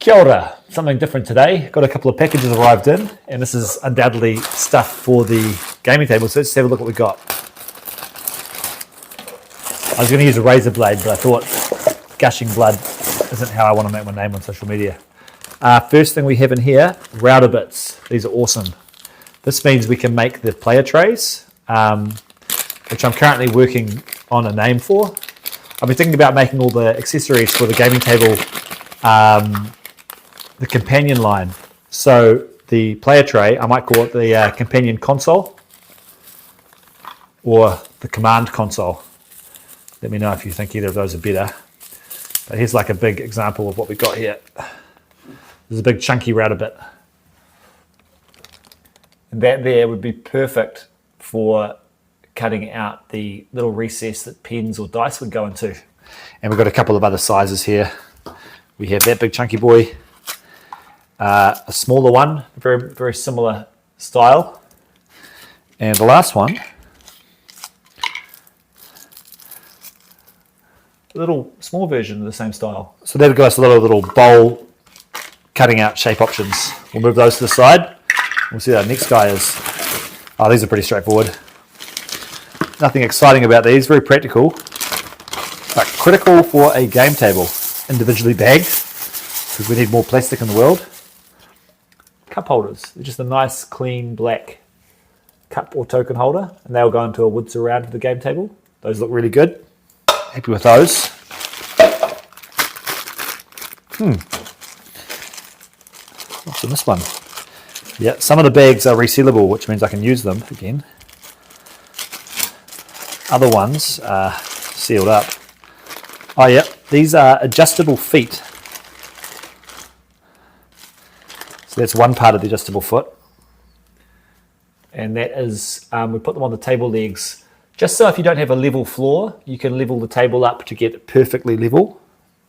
Kia ora. Something different today. Got a couple of packages arrived in, and this is undoubtedly stuff for the gaming table. So let's have a look what we got. I was going to use a razor blade, but I thought gushing blood isn't how I want to make my name on social media. First thing we have in here, router bits. These are awesome. This means we can make the player trays, which I'm currently working on a name for. I've been thinking about making all the accessories for the gaming table, the companion line. So the player tray, I might call it the companion console or the command console. Let me know if you think either of those are better. But here's like a big example of what we got here. There's a big chunky router bit. And that there would be perfect for cutting out the little recess that pens or dice would go into. And we've got a couple of other sizes here. We have that big chunky boy, a smaller one, very, very similar style. And the last one, a little small version of the same style. So that'll give us a lot of little bowl cutting out shape options. We'll move those to the side. We'll see what our next guy is. Oh, these are pretty straightforward. Nothing exciting about these, very practical, but critical for a game table. Individually bagged, because we need more plastic in the world. Cup holders, they're just a nice clean black cup or token holder, and they'll go into a wood surround for the game table. Those look really good. Happy with those. What's in this one? Yeah, some of the bags are resealable, which means I can use them again. Other ones are sealed up. Oh yeah, these are adjustable feet. So that's one part of the adjustable foot. And that is, we put them on the table legs. Just so if you don't have a level floor, you can level the table up to get it perfectly level.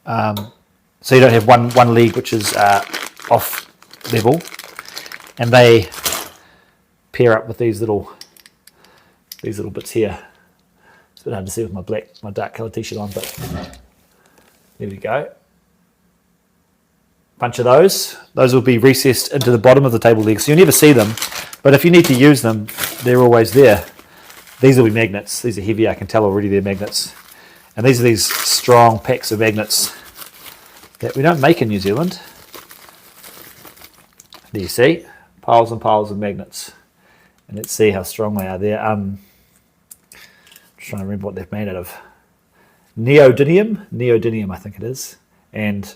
So you don't have one leg which is off level. And they pair up with these little bits here. It's a bit hard to see with my dark colored t-shirt on, but there we go. Bunch of those. Those will be recessed into the bottom of the table legs, so you'll never see them. But if you need to use them, they're always there. These will be magnets. These are heavy, I can tell already they're magnets. And these are these strong packs of magnets that we don't make in New Zealand. There you see, piles and piles of magnets. And let's see how strong they are there. Trying to remember what they're made out of. Neodymium I think it is. And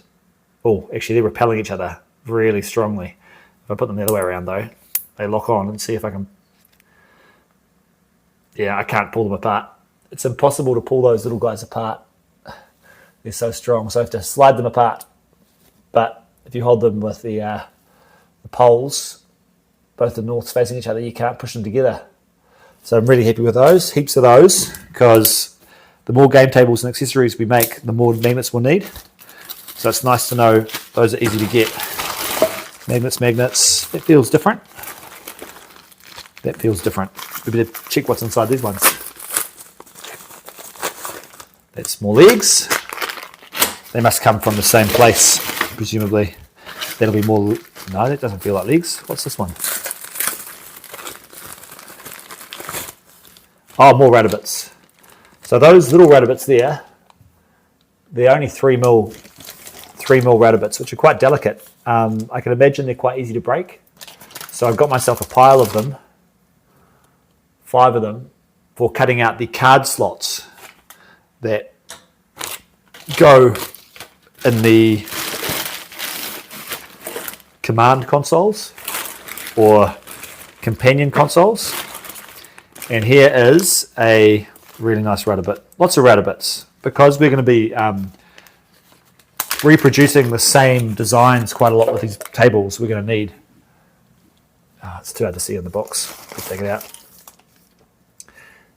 oh, actually they're repelling each other really strongly. If I put them the other way around though, they lock on. And see if I can, yeah, I can't pull them apart. It's impossible to pull those little guys apart. They're so strong, so I have to slide them apart. But if you hold them with the poles, both the norths facing each other, you can't push them together. So I'm really happy with those, heaps of those, because the more game tables and accessories we make, the more magnets we'll need. So it's nice to know those are easy to get. Magnets, that feels different. That feels different. We better check what's inside these ones. That's more legs. They must come from the same place, presumably. That'll be more, no, that doesn't feel like legs. What's this one? Oh, more router bits. So those little router bits there, they're only 3mm router bits, which are quite delicate. I can imagine they're quite easy to break. So I've got myself a pile of them, 5 of them, for cutting out the card slots that go in the command consoles or companion consoles. And here is a really nice router bit. Lots of router bits. Because we're going to be reproducing the same designs quite a lot with these tables, we're going to need... Oh, it's too hard to see in the box. Let's take it out.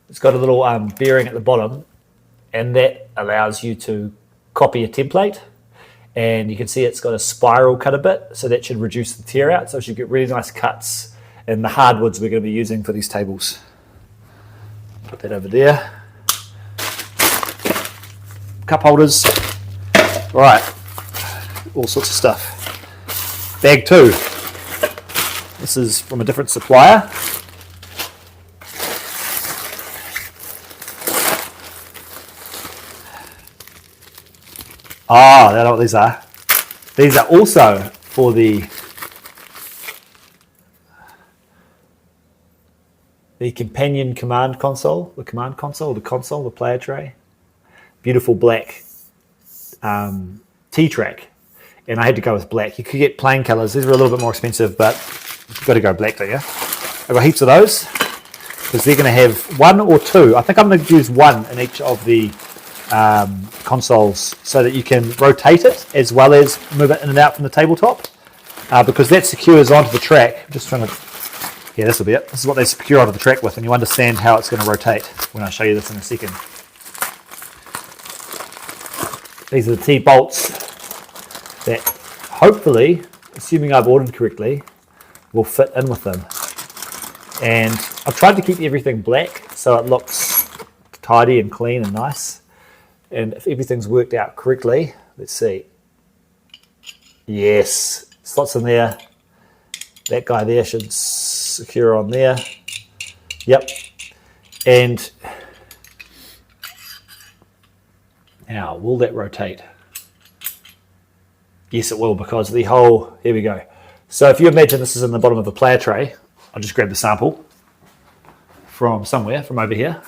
It's got a little bearing at the bottom, and that allows you to copy a template. And you can see it's got a spiral cut a bit, so that should reduce the tear out. So you should get really nice cuts in the hardwoods we're going to be using for these tables. Put that over there. Cup holders. Right, all sorts of stuff. Bag 2. This is from a different supplier. I don't know what these are. These are also for the companion command console, the player tray. Beautiful black T-Track. And I had to go with black. You could get plain colours. These are a little bit more expensive, but you've got to go black, don't you? I've got heaps of those because they're going to have 1 or 2. I think I'm going to use 1 in each of the consoles so that you can rotate it as well as move it in and out from the tabletop because that secures onto the track. I'm just trying to... Yeah, this will be it. This is what they secure onto the track with, and you understand how it's going to rotate when I show you this in a second. These are the T-bolts that hopefully, assuming I've ordered correctly, will fit in with them. And I've tried to keep everything black so it looks tidy and clean and nice. And if everything's worked out correctly, let's see. Yes, slots in there. That guy there should secure on there. Yep. And now, will that rotate? Yes, it will, because the whole, here we go. So if you imagine this is in the bottom of the player tray, I'll just grab the sample from somewhere, from over here.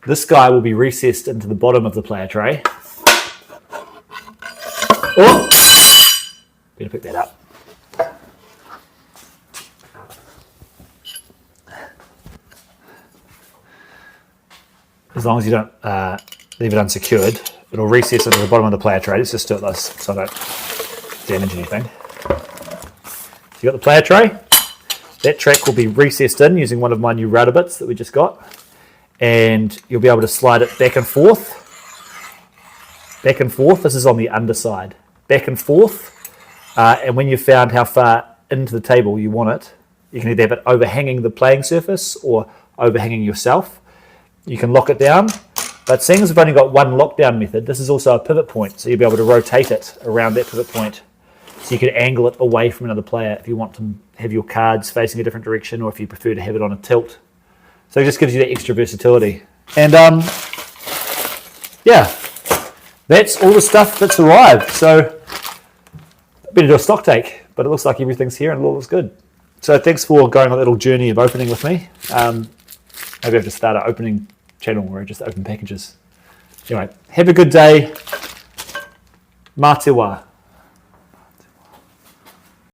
This guy will be recessed into the bottom of the player tray. Oh! Better pick that up. As long as you don't leave it unsecured, it'll recess into the bottom of the player tray. Let's just do it this so I don't damage anything. So you got the player tray. That track will be recessed in using one of my new router bits that we just got. And you'll be able to slide it back and forth. Back and forth. This is on the underside. Back and forth. And when you've found how far into the table you want it, you can either have it overhanging the playing surface or overhanging yourself. You can lock it down. But seeing as we've only got one lockdown method, this is also a pivot point. So you'll be able to rotate it around that pivot point. So you can angle it away from another player if you want to have your cards facing a different direction or if you prefer to have it on a tilt. So it just gives you that extra versatility. And yeah, that's all the stuff that's arrived. So I better do a stock take, but it looks like everything's here and it all looks good. So thanks for going on a little journey of opening with me. Maybe I have to start an opening channel where I just open packages. Anyway, have a good day. Mā te wā.